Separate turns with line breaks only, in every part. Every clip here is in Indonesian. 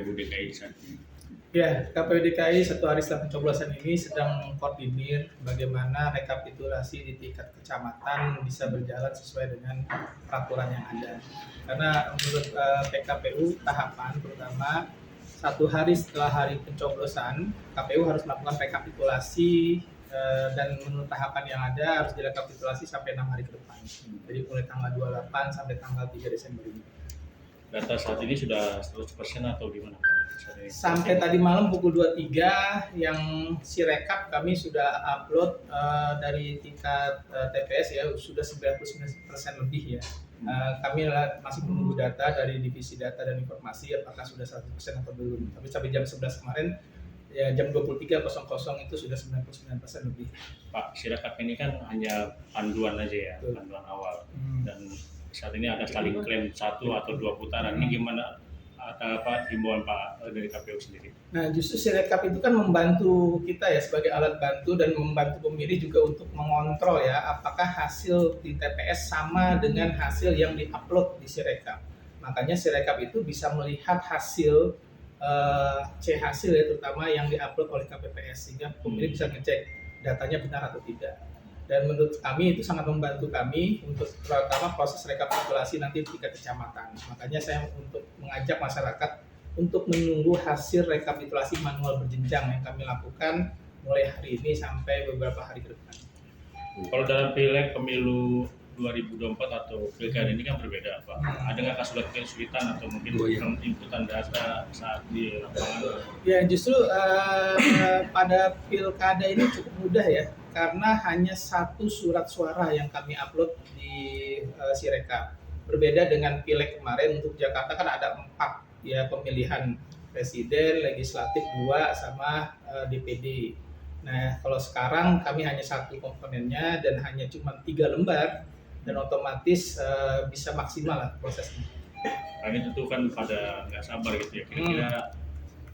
KPU DKI saat ini?
Ya, KPU DKI satu hari setelah pencoblosan ini sedang mengkoordinir bagaimana rekapitulasi di tingkat kecamatan bisa berjalan sesuai dengan peraturan yang ada. Karena menurut PKPU tahapan pertama satu hari setelah hari pencoblosan KPU harus melakukan rekapitulasi dan menurut tahapan yang ada harus direkapitulasi sampai 6 hari ke depan. Jadi mulai tanggal 28 sampai tanggal 3 Desember ini.
Data saat ini sudah 100% atau gimana Pak?
Sampai tadi malam pukul 23 yang Sirekap kami sudah upload dari tingkat TPS ya sudah 99% lebih ya. Kami masih menunggu data dari divisi data dan informasi apakah sudah 100% atau belum. Tapi sampai jam 11 kemarin ya jam 23.00 itu sudah 99% lebih.
Pak, Sirekap ini kan hanya panduan aja ya, panduan awal. Dan saat ini ada saling klaim 1 atau 2 putaran. Ini gimana apa himbauan Pak dari KPU sendiri?
Nah, justru Sirekap itu kan membantu kita ya sebagai alat bantu dan membantu pemilih juga untuk mengontrol ya apakah hasil di TPS sama dengan hasil yang diupload di Sirekap. Makanya Sirekap itu bisa melihat hasil hasil ya terutama yang diupload oleh KPPS sehingga pemilih bisa ngecek datanya benar atau tidak. Dan menurut kami itu sangat membantu kami untuk terutama proses rekapitulasi nanti di tingkat kecamatan. Makanya saya untuk mengajak masyarakat untuk menunggu hasil rekapitulasi manual berjenjang yang kami lakukan mulai hari ini sampai beberapa hari ke depan.
Kalau dalam pileg pemilu 2024 atau pilkada ini kan berbeda Pak. Ada nggak kesulitan atau mungkin inputan data saat di lapangan?
Ya justru pada pilkada ini cukup mudah ya. Karena hanya satu surat suara yang kami upload di Sirekap. Berbeda dengan pileg kemarin untuk Jakarta kan ada 4 ya pemilihan presiden, legislatif 2 sama DPD. Nah kalau sekarang kami hanya satu komponennya dan hanya cuma 3 lembar dan otomatis bisa maksimal lah prosesnya.
Nah, ini tentu kan pada nggak sabar gitu ya. Kira-kira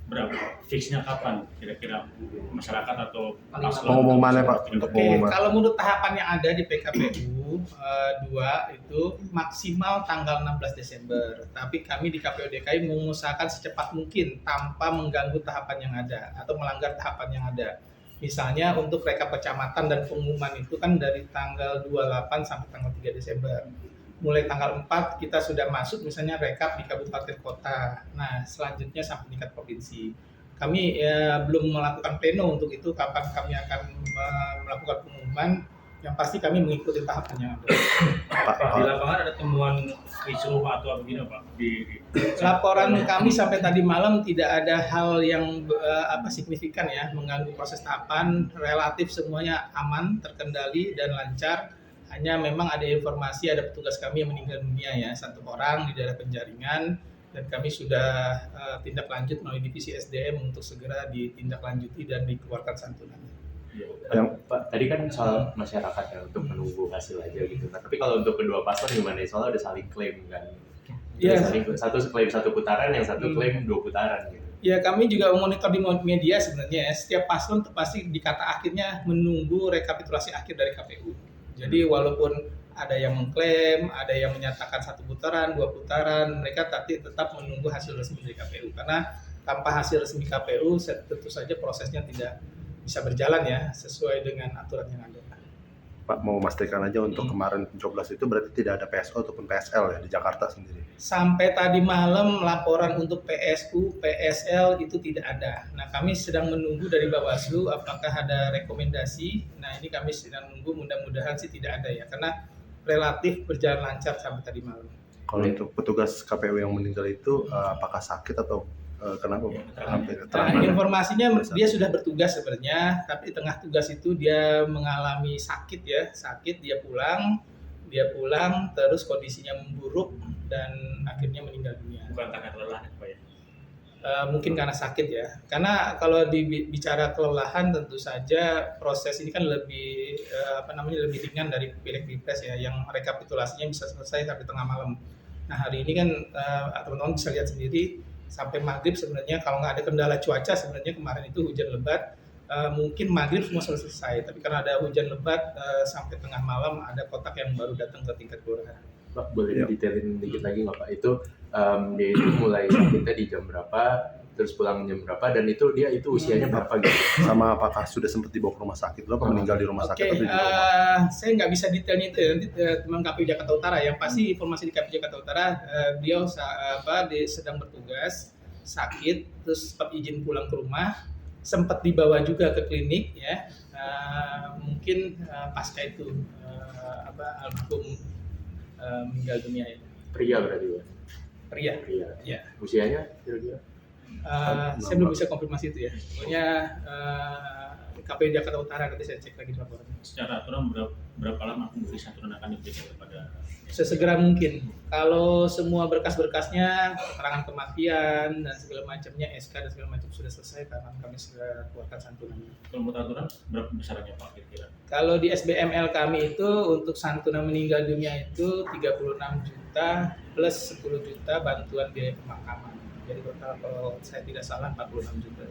berapa fixnya kapan kira-kira masyarakat atau
pengumumannya Pak untuk pengumuman?
Kalau menurut tahapan yang ada di PKPU 2 itu maksimal tanggal 16 Desember. Tapi kami di KPU DKI mengusahakan secepat mungkin tanpa mengganggu tahapan yang ada atau melanggar tahapan yang ada. Misalnya untuk rekap kecamatan dan pengumuman itu kan dari tanggal 28 sampai tanggal 3 Desember. Mulai tanggal 4 kita sudah masuk misalnya rekap di kabupaten kota. Nah, selanjutnya sampai tingkat provinsi. Kami belum melakukan pleno untuk itu kapan kami akan melakukan pengumuman. Yang pasti kami mengikuti tahapannya.
Pak, di lapangan ada temuan kisruh atau apa gini Pak?
Laporan kami sampai tadi malam tidak ada hal yang signifikan ya mengganggu proses tahapan. Relatif semuanya aman, terkendali dan lancar. Hanya memang ada informasi ada petugas kami yang meninggal dunia ya 1 orang di daerah penjaringan dan kami sudah tindak lanjut melalui divisi SDM untuk segera ditindaklanjuti dan dikeluarkan santunannya.
Yang Pak tadi kan soal masyarakat ya untuk menunggu hasil aja gitu. Nah, tapi kalau untuk kedua paslon gimana? Soalnya ada saling klaim kan.
Iya.
Satu klaim 1 putaran, yang satu klaim 2 putaran gitu.
Ya kami juga memonitor di media sebenarnya ya. Setiap paslon pasti di kata akhirnya menunggu rekapitulasi akhir dari KPU. Jadi walaupun ada yang mengklaim, ada yang menyatakan 1 putaran, 2 putaran, mereka tetap menunggu hasil resmi dari KPU. Karena tanpa hasil resmi KPU tentu saja prosesnya tidak bisa berjalan ya sesuai dengan aturan yang ada.
Pak mau memastikan aja untuk kemarin pencoblos itu berarti tidak ada PSO ataupun PSL ya di Jakarta sendiri.
Sampai tadi malam laporan untuk PSU, PSL itu tidak ada. Nah kami sedang menunggu dari Bawaslu apakah ada rekomendasi. Nah ini kami sedang menunggu, mudah-mudahan sih tidak ada ya karena relatif berjalan lancar sampai tadi malam.
Kalau untuk petugas KPU yang meninggal itu apakah sakit atau kenapa Pak?
Nah, informasinya dia sudah bertugas sebenarnya, tapi tengah tugas itu dia mengalami sakit dia pulang terus kondisinya memburuk dan akhirnya meninggal dunia.
Bukan karena lelah Pak ya?
Mungkin karena sakit ya, karena kalau bicara kelelahan tentu saja proses ini kan lebih lebih ringan dari pilek-pilpres ya, yang rekapitulasinya bisa selesai sampai tengah malam. Nah hari ini kan teman-teman bisa lihat sendiri sampai maghrib sebenarnya kalau nggak ada kendala cuaca sebenarnya kemarin itu hujan lebat mungkin maghrib semua selesai tapi karena ada hujan lebat sampai tengah malam ada kotak yang baru datang ke tingkat kelurahan.
Pak boleh didetailin dikit lagi nggak Pak itu dia itu mulai sakitnya di jam berapa, terus pulang jam berapa, dan itu usianya berapa gitu.
Sama apakah sudah sempat dibawa ke rumah sakit, lo apa meninggal di rumah sakit
Oke,
atau di rumah?
saya nggak bisa detailnya itu ya, nanti teman KPU Jakarta Utara. Yang pasti informasi di KPU Jakarta Utara, beliau sedang bertugas, sakit, terus sempat izin pulang ke rumah, sempat dibawa juga ke klinik ya. Mungkin pasca itu almarhum meninggal dunia ya.
Pria berarti ya?
Pria. Ya.
Usianya kira-kira?
Saya belum bisa konfirmasi itu ya. Pokoknya KPU Jakarta Utara, nanti saya cek lagi di laporan.
Secara aturan berapa lama pemberi santunan akan diberikan kepada
Sesegera mungkin. Kalau semua berkas-berkasnya, keterangan kematian dan segala macamnya, SK dan segala macam sudah selesai, karena kami segera keluarkan santunan.
kalau menurut aturan berapa besarannya Pak kira-kira?
Kalau di SBML kami itu untuk santunan meninggal dunia itu 36 juta plus 10 juta bantuan biaya pemakaman. Jadi total kalau saya tidak salah 46 juta.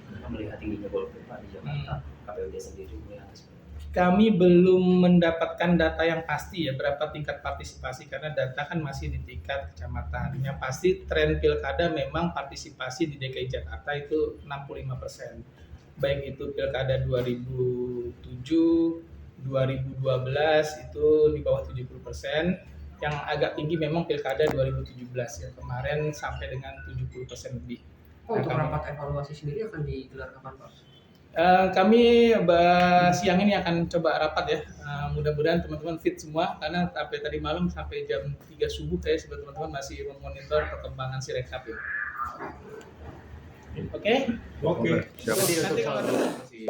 Karena melihat tingginya golput Pak di Jakarta, KPUD sendiri melihat seperti itu.
Kami belum mendapatkan data yang pasti ya berapa tingkat partisipasi, karena data kan masih di tingkat kecamatan. Yang pasti tren pilkada memang partisipasi di DKI Jakarta itu 65%. Baik itu pilkada 2007, 2012 itu di bawah 70%. Yang agak tinggi memang pilkada 2017 ya, kemarin sampai dengan 70% lebih.
Untuk rapat evaluasi sendiri akan digelar kapan Pak?
Kami siang ini akan coba rapat ya. Mudah-mudahan teman-teman fit semua, karena sampai tadi malam sampai jam 3 subuh saya sebetulnya teman-teman masih memonitor perkembangan Sirekap ya. Oke?
Oke, siap.
Jadi
Nanti
untuk
kalau
soal masih